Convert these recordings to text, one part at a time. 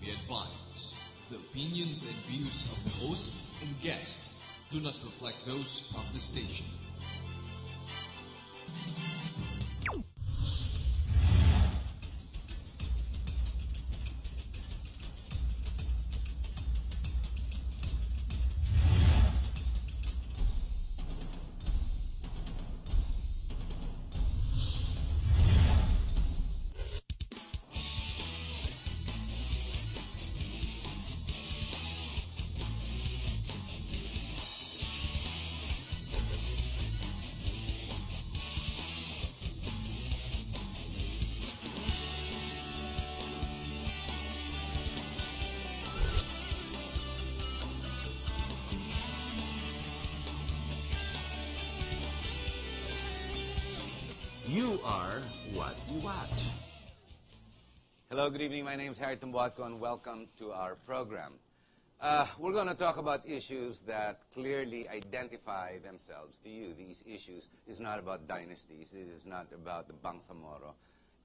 We advise the opinions and views of the hosts and guests do not reflect those of the station. You are what you watch. Hello, good evening. My name is Harry Tumbuatco, and welcome to our program. We're going to talk about issues that clearly identify themselves to you. These issues is not about dynasties. It is not about the Bangsamoro,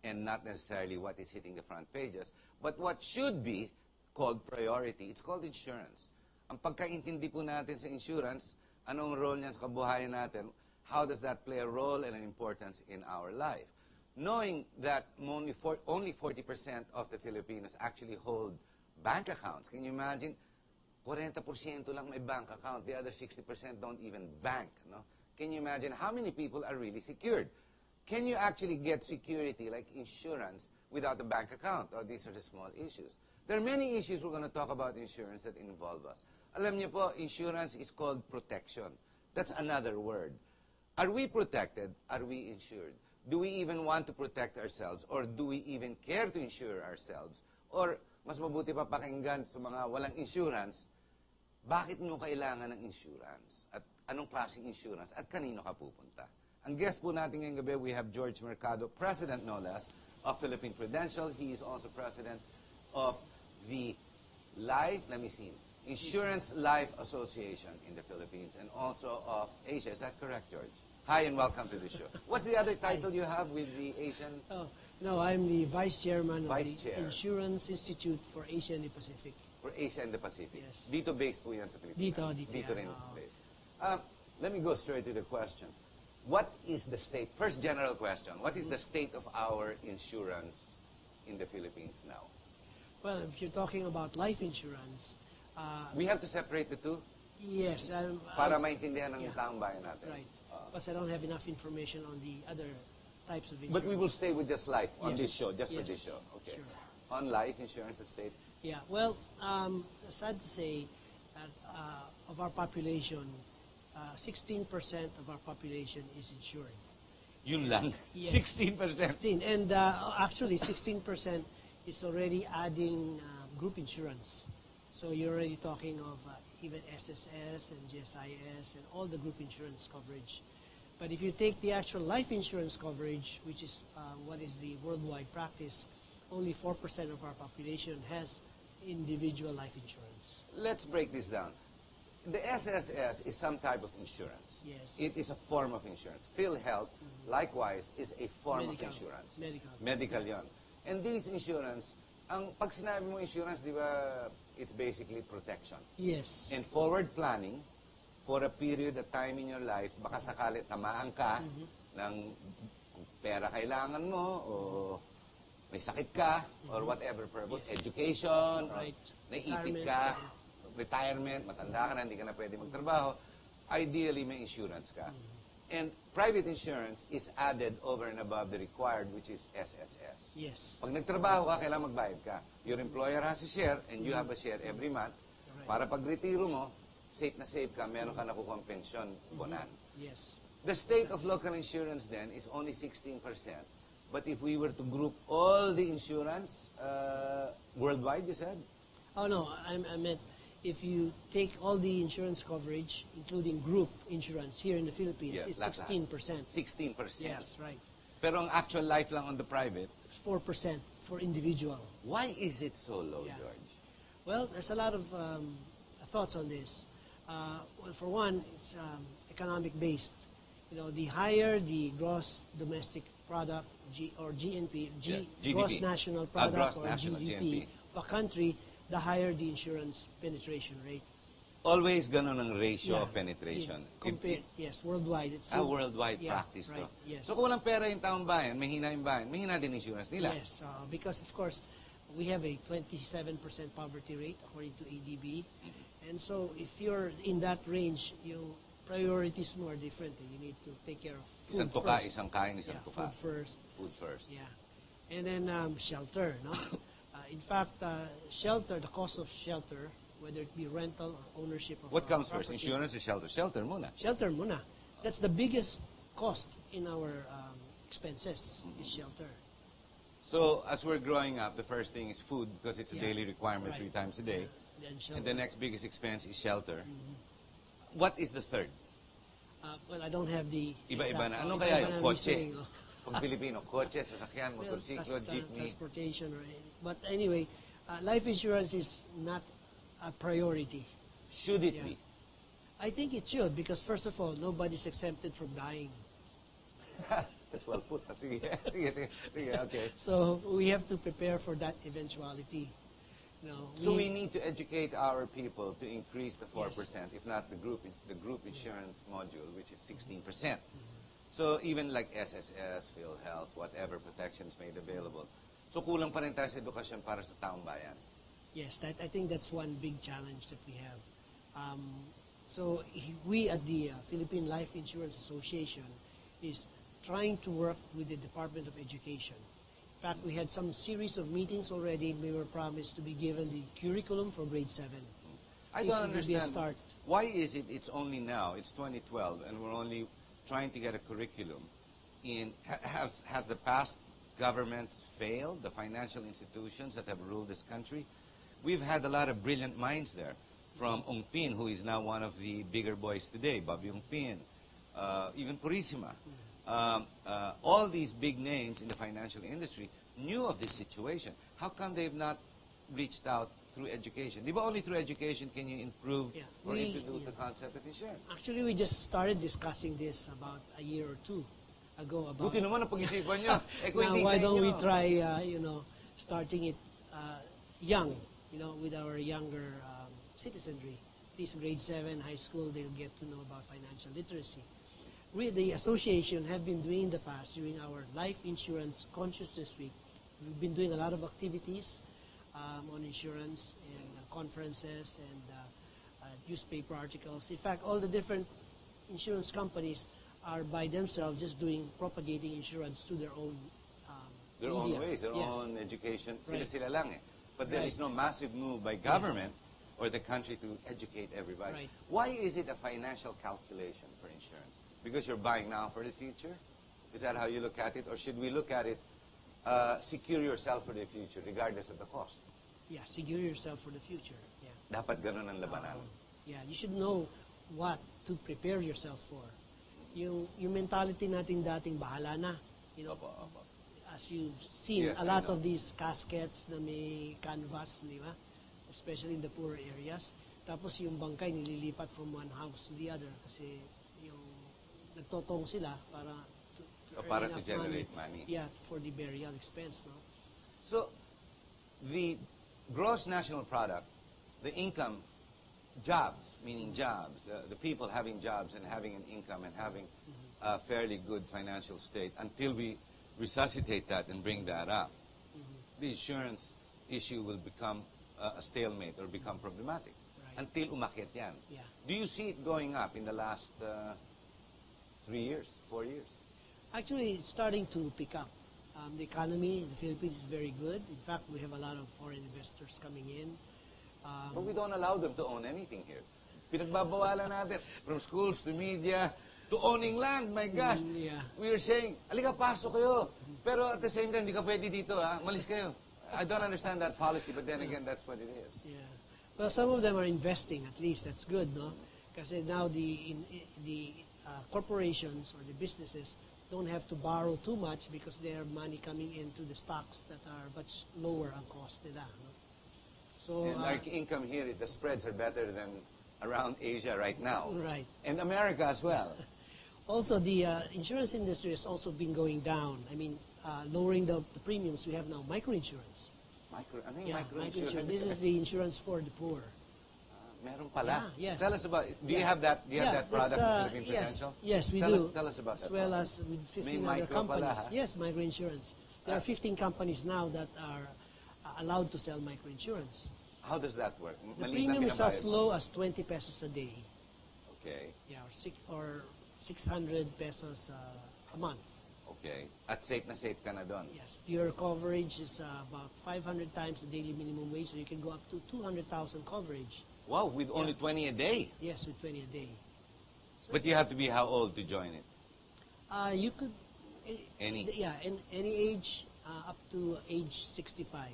and not necessarily what is hitting the front pages, but what should be called priority. It's called insurance. Ang pagkaintindi po natin sa insurance, anong role niyan sa kabuhayan natin, how does that play a role and an importance in our life? Knowing that only 40% of the Filipinos actually hold bank accounts. Can you imagine? 40% lang may bank account. The other 60% don't even bank. No? Can you imagine how many people are really secured? Can you actually get security like insurance without a bank account? Oh, these are the small issues. There are many issues we're going to talk about insurance that involve us. Alam niyo po, insurance is called protection. That's another word. Are we protected? Are we insured? Do we even want to protect ourselves? Or do we even care to insure ourselves? Or mas mabuti pa pakinggan sa mga walang insurance, bakit mo kailangan ng insurance? At anong klaseng insurance? At kanino ka pupunta? Ang guest po natin ngayong gabi, we have George Mercado, President no less, of Philippine Prudential. He is also President of the Insurance Life Association in the Philippines and also of Asia. Is that correct, George? Hi and welcome to the show. What's the other title you have with the Asian? Oh, no, I'm the Vice Chairman Vice of the Chair. Insurance Institute for Asia and the Pacific. For Asia and the Pacific. Yes. Dito based po yan sa Pilipinas. Dito rin yan, based. Let me go straight to the question. What is the state, first general question, what is the state of our insurance in the Philippines now? Well, if you're talking about life insurance, We have to separate the two yes. para maintindihan ng yeah. taong bayan natin. Right. Because I don't have enough information on the other types of insurance. But we will stay with just life on Yes. this show, just for Yes. this show. Okay. Sure. On life insurance, the state. Yeah, well, sad to say that of our population, 16% of our population is insured. Yun lang. Yes. 16%. 16. And actually, 16% is already adding group insurance. So you're already talking of even SSS and GSIS and all the group insurance coverage. But if you take the actual life insurance coverage, which is what is the worldwide practice, only 4% of our population has individual life insurance. Let's break this down. The SSS is some type of insurance. Yes. It is a form of insurance. PhilHealth, likewise, is a form Medical. of insurance. Medical. Medical yon. And these insurance, pag sinabi mo insurance, di ba, it's basically protection. Yes. And forward planning for a period of time in your life, baka sakali tamaan ka ng pera kailangan mo o may sakit ka or whatever purpose, Yes. education, Right. or naipit ka, retirement, matanda ka na, hindi ka na pwede magtrabaho, ideally may insurance ka. And private insurance is added over and above the required, which is SSS. Yes. Pag nagtrabaho ka, kailangan magbayad ka. Your employer has a share and you have a share every month. Correct. Para pag retiro mo, safe na safe ka, meron ka nakukuha pensyon, bonan. Yes. The state of local insurance then is only 16%. But if we were to group all the insurance worldwide, you said? Oh, no, I meant if you take all the insurance coverage, including group insurance here in the Philippines, Yes, it's lahat. 16%. 16%. Yes, right. Pero ang actual life lang on the private, 4% for individual. why is it so low, Yeah. George? Well, there's a lot of thoughts on this. Well, for one, it's economic based. You know, the higher the gross domestic product, or GNP, Yeah, gross GDP. national product, Gross or national, GDP GNP. of a country, the higher the insurance penetration rate. Always ganun ang ratio Yeah. of penetration. Yes, worldwide. It's Worldwide yeah, practice right, to. yes. So kung walang pera yung taong bayan, mahina yung bayan, mahina din insurance nila. Yes, because of course we have a 27% poverty rate according to ADB, and so if you're in that range, your priorities more different. You need to take care of food Isang tuka, first. isang kain, isang Yeah, tuka. food first. Food first. Yeah, and then shelter. No, in fact, shelter. The cost of shelter, whether it be rental or ownership of What comes first, property. insurance or shelter? Shelter muna. Shelter muna. That's the biggest cost in our expenses is shelter. So as we're growing up, the first thing is food because it's a Yeah. daily requirement Right. 3 times a day. Then shelter. And the next biggest expense is shelter. What is the third? Well, I don't have the Iba-iba na. exact- Ano iba-iba kaya na yung kotse? reasoning, oh. Pag Pilipino, kotse, sasakyan, Well, motorsiklo, jeepney. transportation, or but anyway, life insurance is not a priority. Should it Yeah. be? I think it should because first of all, nobody's exempted from dying. That's well put. Sige, sige, sige, okay. So we have to prepare for that eventuality. No, So we need to educate our people to increase the 4%, if not the group insurance module, which is 16%. So even like SSS, PhilHealth, whatever protections made available. So kulang pa rin tayo sa edukasyon para sa taong bayan. Yes, I think that's one big challenge that we have. So we at the Philippine Life Insurance Association is trying to work with the Department of Education. In fact, we had some series of meetings already. We were promised to be given the curriculum for grade 7. I This don't will be a understand. start. Why is it's only now, it's 2012, and we're only trying to get a curriculum? Has the past governments failed, the financial institutions that have ruled this country? We've had a lot of brilliant minds there, from Ong Pin, who is now one of the bigger boys today, Bobby Ong Pin, even Purisima. All these big names in the financial industry knew of this situation. How come they've not reached out through education? Di ba only through education can you improve Yeah. or We- introduce yeah. the concept of insurance? Actually, we just started discussing this about a year or two ago. About Buti naman ang pag-isipan nyo. Eh kung now, hindi why sa don't we inyo. try, starting it young, with our younger citizenry. At least grade 7, high school, they'll get to know about financial literacy. We, the association, have been doing in the past, during our Life Insurance Consciousness Week, we've been doing a lot of activities on insurance and conferences and newspaper articles. In fact, all the different insurance companies are by themselves just propagating insurance to their own Their own media. ways, their Yes. own education. Right. Sila lang eh. But there is Right. no massive move by government or the country to educate everybody. Right. Why is it a financial calculation for insurance? Because you're buying now for the future? Is that how you look at it? Or should we look at it, secure yourself for the future, regardless of the cost? Yeah, secure yourself for the future. Yeah. Dapat ganun ang labanan. Yeah, you should know what to prepare yourself for. Yung mentality natin dating bahala na. Opo, opo. As you've seen, Yes, a I lot know. of these caskets na may canvas, di ba? Especially in the poorer areas. Tapos yung bangkay nililipat from one house to the other kasi yung nagtotong sila para to earn Para to enough generate money. Yeah, for the burial expense, no? So, the gross national product, the income, jobs, meaning jobs, the people having jobs and having an income and having a fairly good financial state until we resuscitate that and bring that up, the insurance issue will become a stalemate or become problematic Right. until umakyat yan. Yeah. Do you see it going up in the last 3 years, 4 years? Actually, it's starting to pick up. The economy in the Philippines is very good. In fact, we have a lot of foreign investors coming in. But we don't allow them to own anything here. Pinagbabawalan natin from schools to media to owning land. My gosh. Yeah. We are saying, alika, pasok kayo. Pero at the same time, hindi ka pwede dito, ha? Malis kayo. I don't understand that policy, but then again, that's what it is. Yeah. Well, some of them are investing. At least that's good, no? Because now the corporations or the businesses don't have to borrow too much because they have money coming into the stocks that are much lower ang cost nila. No? So, And our income here, the spreads are better than around Asia right now. right. And America as well. Also, the insurance industry has also been going down. I mean, lowering the premiums. We have now microinsurance. Ano yung Yeah, micro-insurance? This is the insurance for the poor. Meron pala. Yeah, yes. Tell us about, do you have that, that product in Philippine yes, Prudential? yes, we tell do. Tell us about as that. well product. as with May 15 other micro companies. pala, ha? Yes, microinsurance. There are 15 companies now that are allowed to sell microinsurance. How does that work? The Maliit premium ang is as binabayad mo. low as 20 pesos a day. Okay. Yeah, or 600 pesos a month. Okay. At safe na safe ka na doon. Yes, your coverage is about 500 times the daily minimum wage, so you can go up to 200,000 coverage. Wow, with only 20 a day. Yes, with 20 a day. So But you have to be how old to join it? you could, Any? yeah, any age up to age 65.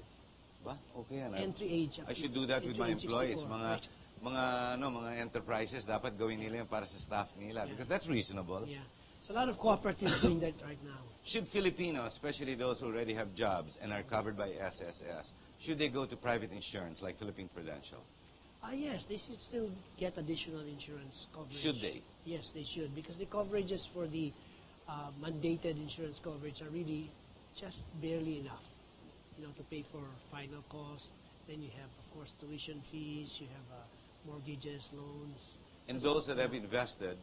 Ba? Okay yan. Entry age. I should do that with my entry age employees. 64. Mga Right. mga enterprises dapat gawin nila yun para sa staff nila because that's reasonable. Yeah. So a lot of cooperatives doing that right now. Should Filipinos, especially those who already have jobs and are covered by SSS, should they go to private insurance like Philippine Prudential? Yes, they should still get additional insurance coverage. Should they? Yes, they should, because the coverages for the mandated insurance coverage are really just barely enough, to pay for final cost. Then you have, of course, tuition fees, you have mortgages, loans. And those that have invested,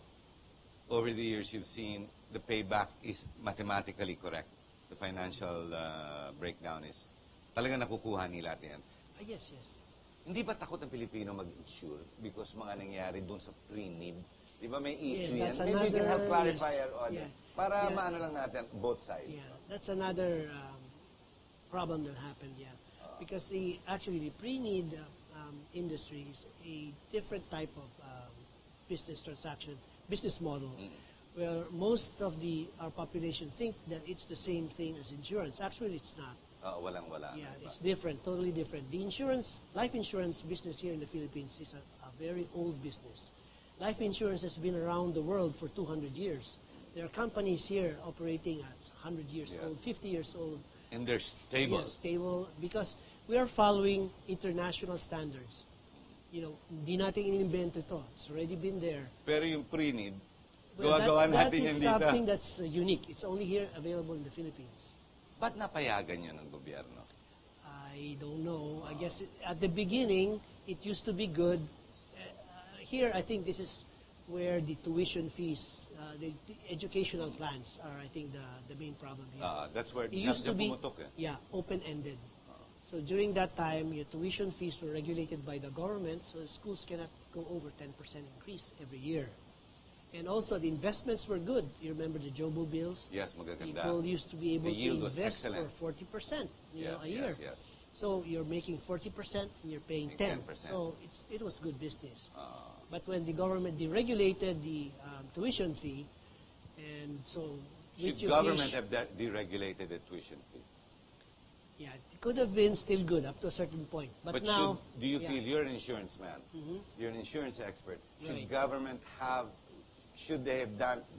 over the years you've seen the payback is mathematically correct. The financial breakdown is talaga nakukuha nila yan. Yes, yes. Hindi ba takot ang Pilipino mag-insure because mga nangyari dun sa pre-need? Di ba may issue Yes, yan? that's Maybe we can help another- clarify yes. our audience. Yeah. Para Yeah. maano lang natin both sides. Yeah, that's another problem that happened. Yeah, because actually the pre-need industry is a different type of business transaction, business model, where most of our population think that it's the same thing as insurance. Actually, it's not. Walang-wala. Yeah, diba? it's different, totally different. The life insurance business here in the Philippines is a very old business. Life insurance has been around the world for 200 years. There are companies here operating at 100 years Yes. old, 50 years old. And they're stable. Yeah, stable, because we are following international standards. Hindi natin inimbento ito. It's already been there. Pero yung pre-need, Well, gawa-gawa that natin is yan dito. something that's unique. It's only here available in the Philippines. Ba't napayagan yun ng gobyerno? I don't know. I guess at the beginning, it used to be good. Here, I think this is where the tuition fees, the educational plans are, I think, the main problem here. That's where It used to be, pumutok eh. yeah, open-ended. So during that time, your tuition fees were regulated by the government, so schools cannot go over 10% increase every year. And also, the investments were good. You remember the Jobo bills? Yes, magaganda. People used to be able The yield to was invest excellent. for 40% Yes, a year. yes, yes. So you're making 40% and you're paying Paying 10%. 10%. So it was good business. But when the government deregulated the tuition fee, and so Should which you government wish- have tuition fee? yeah, it could have been still good up to a certain point. But now, do you yeah, feel, you're an insurance man, you're an insurance expert, should Right. government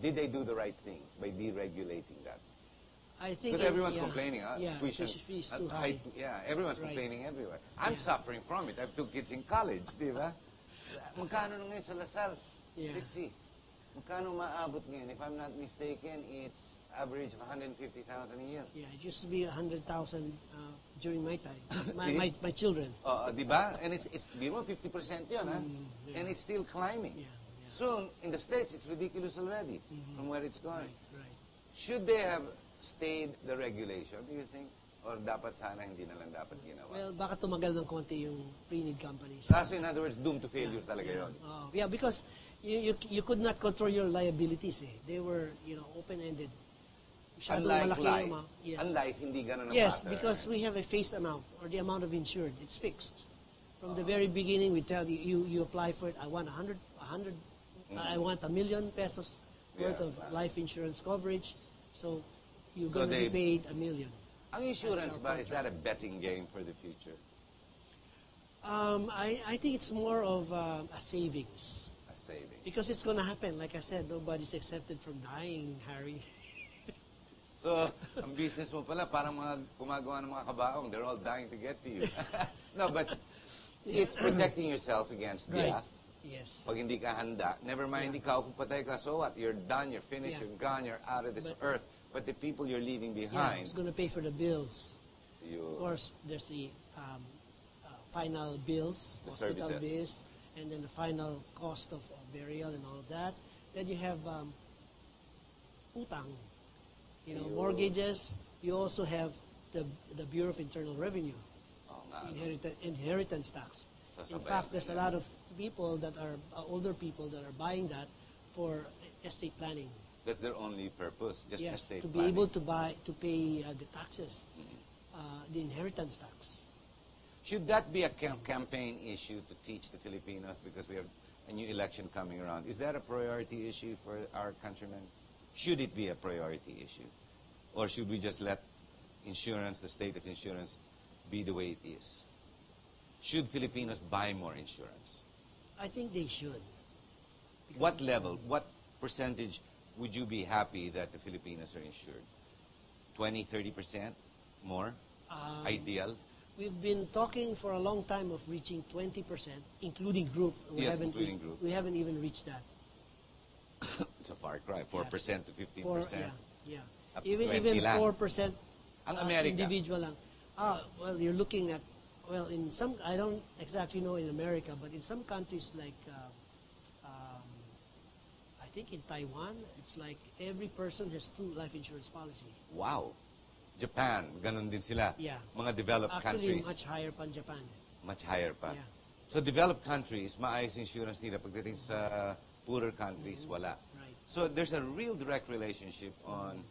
did they do the right thing by deregulating that? I think Because everyone's yeah, complaining, yeah, tuition fee is too high. Yeah, everyone's Right. complaining everywhere. I'm Yeah. suffering from it. I have 2 kids in college, di ba? Magkano na ngayon sa Lasal? Yeah. Let's see. Magkano maabot ngayon? If I'm not mistaken, it's average of 150,000 a year. Yeah, it used to be 100,000 during my time. See? my children. Di ba? And it's biro 50% yun, ha? yeah. And it's still climbing. Yeah, yeah. Soon, in the States, it's ridiculous already from where it's going. Right. Should they have stayed the regulation, do you think? Or dapat sana hindi na lang dapat ginawa? Well, baka tumagal ng konti yung pre-need companies. Kaso in other words, doomed to failure talaga yun. Yeah, because you could not control your liabilities. They were open-ended. Masyadong Unlike malaki yung life, amount. Yes. unlike hindi ganun ang Yes, pattern. because we have a face amount or the amount of insured. It's fixed. From the very beginning, we tell you apply for it. I want 100. I want 1 million pesos worth Yeah. of life insurance coverage. So you're So going to be they- paid 1 million. Ang insurance That's our ba, is that a betting game for the future? I think it's more of a savings. A saving. Because it's going to happen. Like I said, nobody's exempted from dying, Harry. So, ang business mo pala, parang mga gumagawa ng mga kabaong, they're all dying to get to you. No, but it's protecting yourself against Right. death. Yes. Pag hindi ka handa, never mind, ikaw kung patay ka, so what? You're done, you're finished, Yeah. you're gone, you're out of this But- earth. But the people you're leaving Yeah, behind, who's going to pay for the bills? Of course, there's the final bills, The hospital services. bills, and then the final cost of burial and all of that. Then you have utang, mortgages. You also have the Bureau of Internal Revenue, Oo nga, ano. inheritance tax. In Sasabayan fact, ka there's a yan. lot of people that are older people that are buying that for estate planning. That's their only purpose, just Yes, estate to be planning. able to pay the taxes, the inheritance tax. Should that be a campaign issue to teach the Filipinos, because we have a new election coming around? Is that a priority issue for our countrymen? Should it be a priority issue? Or should we just let insurance, the state of insurance, be the way it is? Should Filipinos buy more insurance? I think they should. Because- What level, what percentage would you be happy that the Filipinos are insured? 20, 30% more? Ideal? We've been talking for a long time of reaching 20%, including group. Yes, including group. We haven't even reached that. It's a far cry, 4% to 15%. Yeah. Up to Even 20 lang. 4% Ang Amerika. individual lang. Well, you're looking at, in some, I don't exactly know in America, but in some countries like, I think in Taiwan, it's like every person has 2 life insurance policy. Wow. Japan, ganun din sila. Yeah. Mga developed Actually, countries, much higher pa in Japan. much higher pa. Yeah. So developed countries, maayos insurance nila. Pagdating sa poorer countries, wala. Right. So there's a real direct relationship on,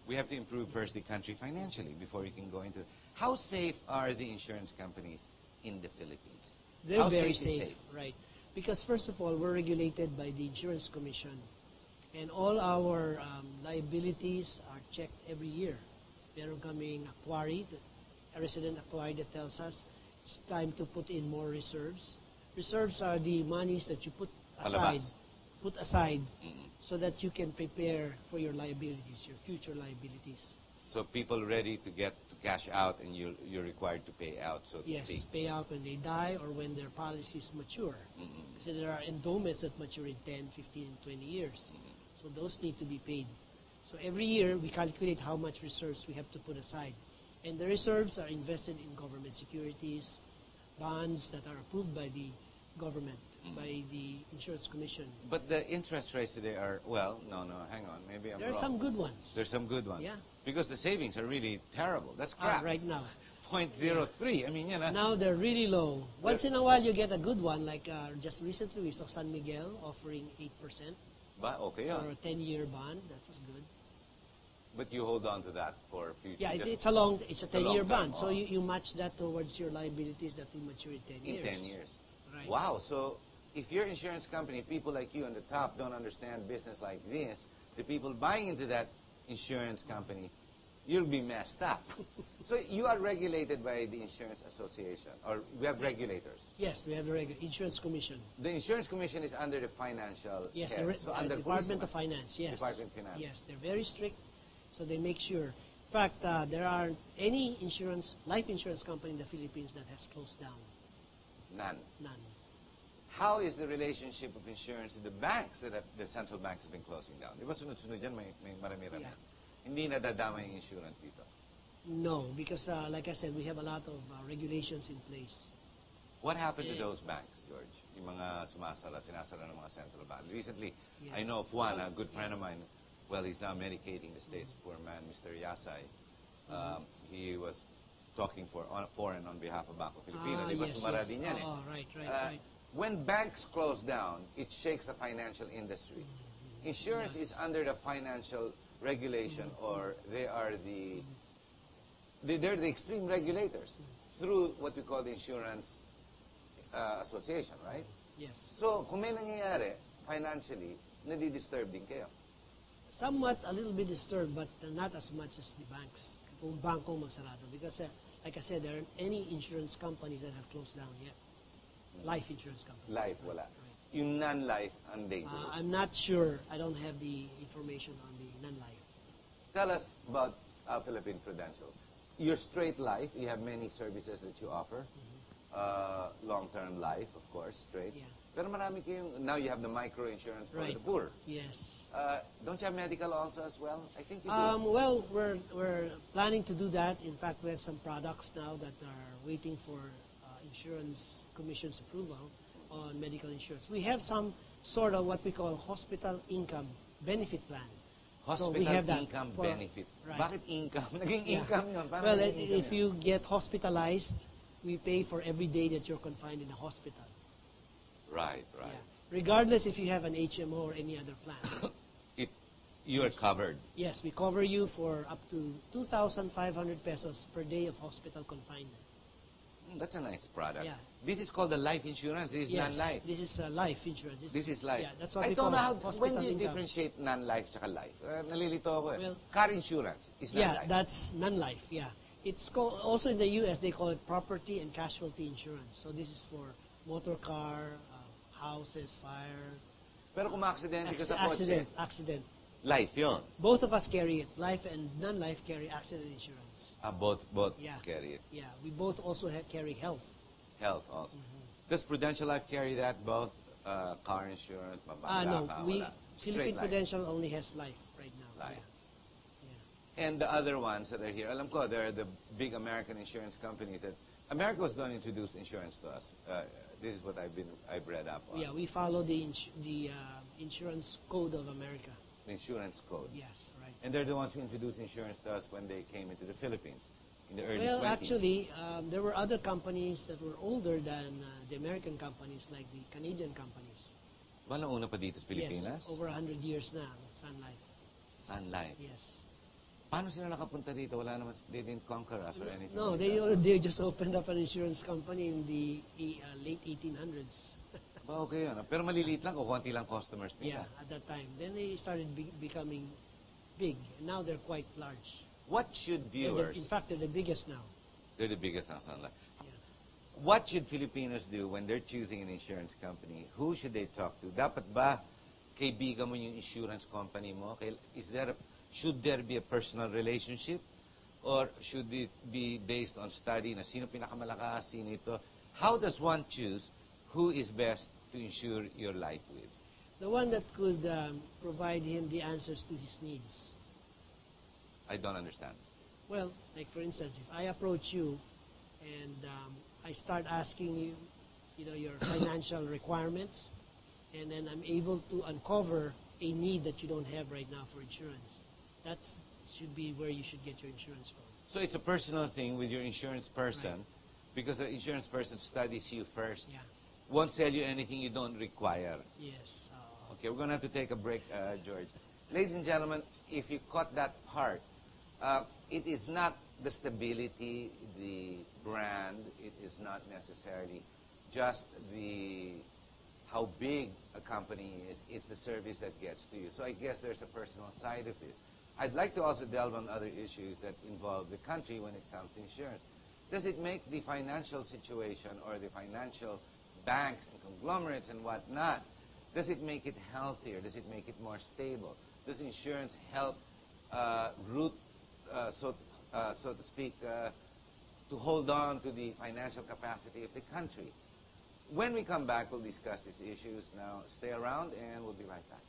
we have to improve first the country financially before we can go into. How safe are the insurance companies in the Philippines? They're How very safe is safe, right? Because first of all, we're regulated by the Insurance Commission, and all our liabilities are checked every year. Meron kaming actuary, a resident actuary that tells us it's time to put in more reserves. Reserves are the monies that you put aside, so that you can prepare for your liabilities, your future liabilities. So people ready to get to cash out, and you're required to pay out, so to Yes, speak. pay out when they die or when their policies mature. Kasi there are endowments that mature in 10, 15, and 20 years. So those need to be paid. So every year, we calculate how much reserves we have to put aside. And the reserves are invested in government securities, bonds that are approved by the government, by the Insurance Commission. But the interest rates today are, well, no, hang on, maybe I'm There are wrong. some good ones. There's some good ones. Yeah. Because the savings are really terrible. That's crap. Right now. 0.03. I mean, you know. Now they're really low. Once in a while, you get a good one. Like just recently, we saw San Miguel offering 8% Ba, okay for yun. a 10-year bond. That was good. But you hold on to that for future. Yeah, just it's a long, it's a it's a long 10-year time, bond. So oh. you match that towards your liabilities that will mature in 10 in years. 10 years. Right. Wow. So if your insurance company, people like you on the top don't understand business like this, the people buying into that insurance company, you'll be messed up. So you are regulated by the Insurance Association, or we have regulators. Yes, we have the Insurance Commission. The Insurance Commission is under the financial Yes, head. the under Department who of is Finance. Yes. Department of Finance. Yes, they're very strict, so they make sure. In fact, there aren't any life insurance company in the Philippines that has closed down. None. None. How is the relationship of insurance to the banks that the central banks have been closing down? Di ba sunod-sunod dyan, may marami-rami. Yeah. Hindi nadadama yung insurance dito. No, because like I said, we have a lot of regulations in place. What happened to those banks, George? Yung mga sinasara ng mga central bank. Recently, Yeah. I know of one, a good friend of mine, well, he's now medicating the state's poor man, Mr. Yasay. He was talking for on behalf of Banco Filipino. Di ba Yes, sumara yes. din yan eh. Oh, right. When banks close down, it shakes the financial industry. Insurance is under the financial regulation, or they're the extreme regulators through what we call the Insurance Association, right? Yes. So, kung may nangyayari financially, nadi-disturb din kayo. Somewhat a little bit disturbed, but not as much as the banks. Kung bangko magsarado. Because, like I said, there aren't any insurance companies that have closed down yet. Life insurance companies. Life, wala. Right. Yung non-life, ang dangerous. I'm not sure. I don't have the information on the non-life. Tell us about Philippine Prudential. Your straight life, you have many services that you offer. long-term life, of course, straight. Yeah. Pero marami kayong, now you have the micro-insurance for Right. the poor. Yes. Don't you have medical also as well? I think you do. Well, we're planning to do that. In fact, we have some products now that are waiting for insurance commission's approval on medical insurance. We have some sort of what we call hospital income benefit plan. Hospital so we have that income for- benefit. Right. Bakit income? Naging Yeah. income yun. Paano Well, naging income if yun? you get hospitalized, we pay for every day that you're confined in a hospital. Right, right. Yeah. Regardless if you have an HMO or any other plan. You are covered. Yes, we cover you for up to 2,500 pesos per day of hospital confinement. That's a nice product. Yeah. This is called the life insurance. This is Yes, non-life. this is life insurance. This is life. Yeah, that's what I we don't call know how, hospital when do you income. differentiate non-life tsaka life? Nalilito ako eh. Well, Car insurance is Yeah, non-life. that's non-life. Yeah, it's called, also in the U.S. they call it property and casualty insurance. So this is for motor car, houses, fire, Pero kung maaksidente ka sa accident, kotse, accident. life yun. Both of us carry it. Life and non-life carry accident insurance. Both Yeah. carry it. Yeah, we both also carry health. Health also. Mm-hmm. Does Prudential Life carry that? Both car insurance, mabangga No, ka, we wala. Philippine Straight life. Prudential only has life right now. Life. Yeah. And the other ones that are here, alam ko, they're the big American insurance companies that America was going to introduce insurance to us. This is what I've read up on. Yeah, we follow the insurance code of America. The insurance code. Yes, right. And they're the ones who introduced insurance to us when they came into the Philippines in the early Well, 20s. actually, there were other companies that were older than the American companies, like the Canadian companies. Wala una pa dito sa Pilipinas? Yes, over 100 years na, Sun Life. Sun Life. Yes. Paano sila nakapunta dito? Wala naman, they didn't conquer us or anything No, like they just opened up an insurance company in the late 1800s. that. Okay yun. Pero maliliit lang o konti lang customers Yeah, nila. at that time. Then they started becoming big, and now they're quite large. What should viewers... In fact, they're the biggest now. They're the biggest now, Sun Life. Yeah. What should Filipinos do when they're choosing an insurance company? Who should they talk to? Dapat ba kaibigan mo yung insurance company mo? Should there be a personal relationship? Or should it be based on study na sino pinakamalakas, sino ito? How does one choose who is best to insure your life with? The one that could provide him the answers to his needs. I don't understand. Well, like for instance, if I approach you and I start asking you, your financial requirements, and then I'm able to uncover a need that you don't have right now for insurance, that should be where you should get your insurance from. So it's a personal thing with your insurance person Right. because the insurance person studies you first. Yeah. Won't sell you anything you don't require. Yes. Okay, we're going to have to take a break, George. Ladies and gentlemen, if you caught that part, it is not the stability, the brand. It is not necessarily just how big a company is. It's the service that gets to you. So I guess there's a personal side of this. I'd like to also delve on other issues that involve the country when it comes to insurance. Does it make the financial situation or the financial banks and conglomerates and whatnot, does it make it healthier? Does it make it more stable? Does insurance help so to speak, to hold on to the financial capacity of the country? When we come back, we'll discuss these issues. Now, stay around and we'll be right back.